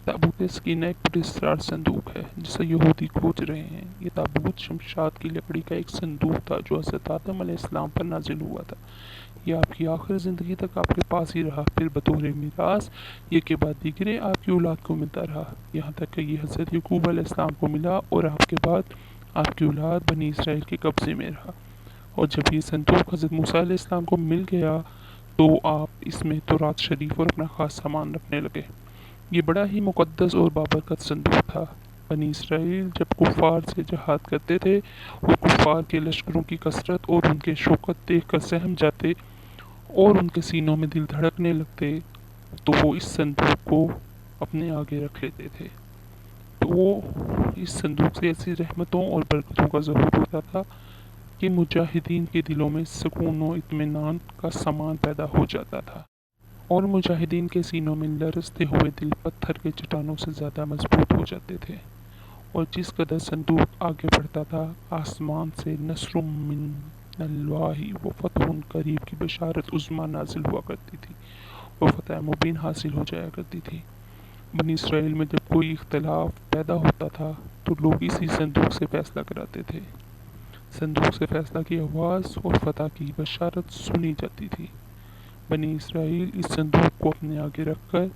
تابوت سکینہ ایک پراسرار صندوق ہے جسے یہودی کھوج رہے ہیں۔ یہ تابوت شمشاد کی لکڑی کا ایک صندوق تھا جو حضرت آدم علیہ السلام پر نازل ہوا تھا۔ یہ آپ کی آخر زندگی تک آپ کے پاس ہی رہا، پھر بطور میراث یہ کے بعد دیگرے آپ کی اولاد کو ملتا رہا، یہاں تک کہ یہ حضرت یعقوب علیہ السلام کو ملا اور آپ کے بعد آپ کی اولاد بنی اسرائیل کے قبضے میں رہا۔ اور جب یہ صندوق حضرت موسیٰ علیہ السلام کو مل گیا تو آپ اس میں تورات شریف اور اپنا خاص سامان رکھنے لگے۔ یہ بڑا ہی مقدس اور بابرکت صندوق تھا۔ بنی اسرائیل جب کفار سے جہاد کرتے تھے اور کفار کے لشکروں کی کثرت اور ان کے شوکت دیکھ کر سہم جاتے اور ان کے سینوں میں دل دھڑکنے لگتے تو وہ اس صندوق کو اپنے آگے رکھ لیتے تھے۔ تو وہ اس صندوق سے ایسی رحمتوں اور برکتوں کا ظہور ہوتا تھا کہ مجاہدین کے دلوں میں سکون و اطمینان کا سامان پیدا ہو جاتا تھا، اور مجاہدین کے سینوں میں لرزتے ہوئے دل پتھر کے چٹانوں سے زیادہ مضبوط ہو جاتے تھے۔ اور جس قدر صندوق آگے بڑھتا تھا، آسمان سے نصر من اللہ و فتح قریب کی بشارت عظمیٰ نازل ہوا کرتی تھی اور فتح مبین حاصل ہو جایا کرتی تھی۔ بنی اسرائیل میں جب کوئی اختلاف پیدا ہوتا تھا تو لوگ اسی صندوق سے فیصلہ کراتے تھے۔ صندوق سے فیصلہ کی آواز اور فتح کی بشارت سنی جاتی تھی۔ بنی اسرائیل اس صندوق کو اپنے آگے رکھ کر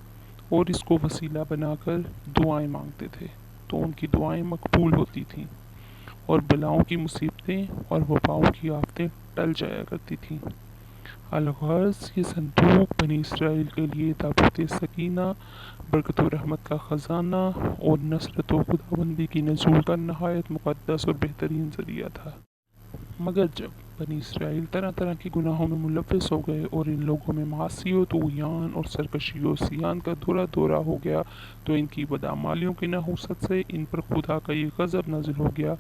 اور اس کو وسیلہ بنا کر دعائیں مانگتے تھے تو ان کی دعائیں مقبول ہوتی تھیں اور بلاؤں کی مصیبتیں اور وباؤں کی آفتیں ٹل جایا کرتی تھیں۔ الغرض یہ صندوق بنی اسرائیل کے لیے تابوت سکینہ، برکت و رحمت کا خزانہ اور نصرت و خداوندی کی نزول کا نہایت مقدس اور بہترین ذریعہ تھا۔ مگر جب بنی اسرائیل طرح طرح کی گناہوں میں ملوث ہو گئے اور ان لوگوں میں معاصی و طغیان اور سرکشی و عصیان کا دورہ ہو گیا تو ان کی بدعمالیوں کی نحوست سے ان پر خدا کا یہ غضب نازل ہو گیا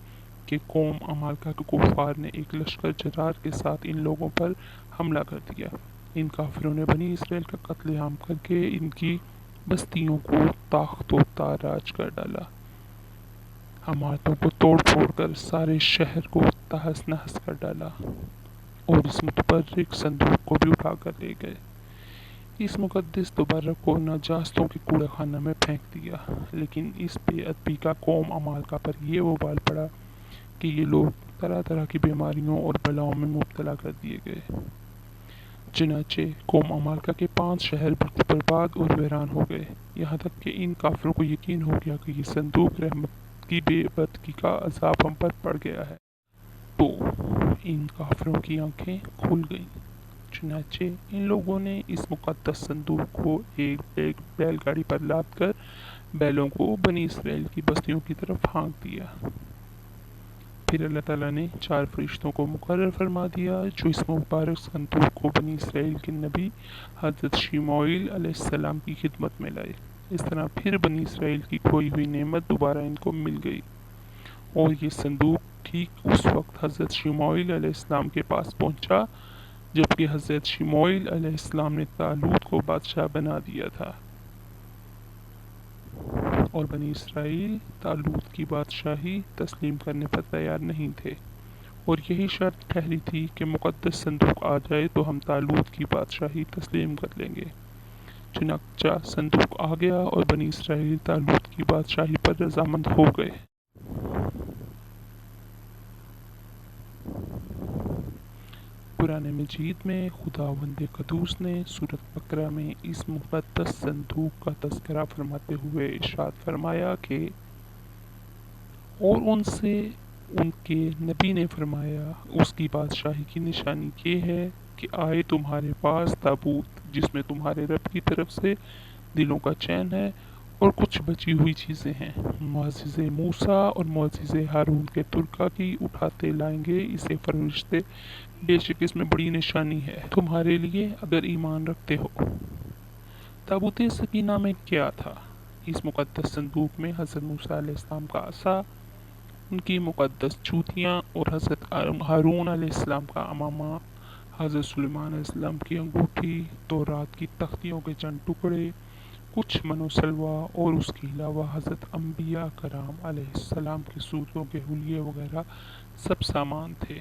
کہ قوم عمالقہ کے کفار نے ایک لشکر جرار کے ساتھ ان لوگوں پر حملہ کر دیا۔ ان کافروں نے بنی اسرائیل کا قتل عام کر کے ان کی بستیوں کو تاخت و تاراج کر ڈالا، عمارتوں کو توڑ پھوڑ کر سارے شہر کو تہس نہس کر ڈالا اور اس متبرک صندوق کو بھی اٹھا کر لے گئے۔ اس مقدس تبرک کو نجاستوں کے کوڑے خانہ میں پھینک دیا۔ لیکن اس بے ادبی کا قوم عمالقہ پر یہ وبال پڑا کہ یہ لوگ طرح طرح کی بیماریوں اور بلاؤں میں مبتلا کر دیے گئے۔ چنانچہ قوم عمالقہ کے 5 شہر بالکل برباد اور ویران ہو گئے، یہاں تک کہ ان کافروں کو یقین ہو گیا کہ یہ صندوق رحمت کی بے بدکی کا عذاب ہم پر پڑ گیا ہے۔ تو ان کافروں کی آنکھیں کھل گئیں۔ چنانچہ ان لوگوں نے اس مقدس صندوق کو ایک بیل گاڑی پر لاد کر بیلوں کو بنی اسرائیل کی بستیوں کی طرف ہانک دیا۔ پھر اللہ تعالیٰ نے 4 فرشتوں کو مقرر فرما دیا جو اس مبارک صندوق کو بنی اسرائیل کے نبی حضرت شموئیل علیہ السلام کی خدمت میں لائے۔ اس طرح پھر بنی اسرائیل کی کھوئی ہوئی نعمت دوبارہ ان کو مل گئی، اور یہ صندوق ٹھیک اس وقت حضرت شموئیل علیہ السلام کے پاس پہنچا جبکہ حضرت شموئیل علیہ السلام نے طالوت کو بادشاہ بنا دیا تھا، اور بنی اسرائیل طالوت کی بادشاہی تسلیم کرنے پر تیار نہیں تھے، اور یہی شرط ٹھہری تھی کہ مقدس صندوق آ جائے تو ہم طالوت کی بادشاہی تسلیم کر لیں گے۔ چنانچہ صندوق آ گیا اور بنی اسرائیل طالوت کی بادشاہی پر رضامند ہو گئے۔ قرآن مجید میں خداوند قدوس نے سورۃ بقرہ میں اس مقدس صندوق کا تذکرہ فرماتے ہوئے ارشاد فرمایا کہ اور ان سے ان کے نبی نے فرمایا اس کی بادشاہی کی نشانی یہ ہے کہ آئے تمہارے پاس تابوت جس میں تمہارے رب کی طرف سے دلوں کا چین ہے اور کچھ بچی ہوئی چیزیں ہیں، معجزے موسیٰ اور معجزے ہارون کے ترکا کی اٹھاتے لائیں گے اسے فرشتے، بے شک اس میں بڑی نشانی ہے تمہارے لیے اگر ایمان رکھتے ہو۔ تابوت سکینہ میں کیا تھا؟ اس مقدس صندوق میں حضرت موسیٰ علیہ السلام کا عصا، ان کی مقدس جوتیاں اور حضرت ہارون علیہ السلام کا امامہ، حضرت سلیمان علیہ السلام کی انگوٹھی، تورات کی تختیوں کے چند ٹکڑے، کچھ من و سلوہ، اور اس کے علاوہ حضرت انبیاء کرام علیہ السلام کی صورتوں کے حلیے وغیرہ سب سامان تھے۔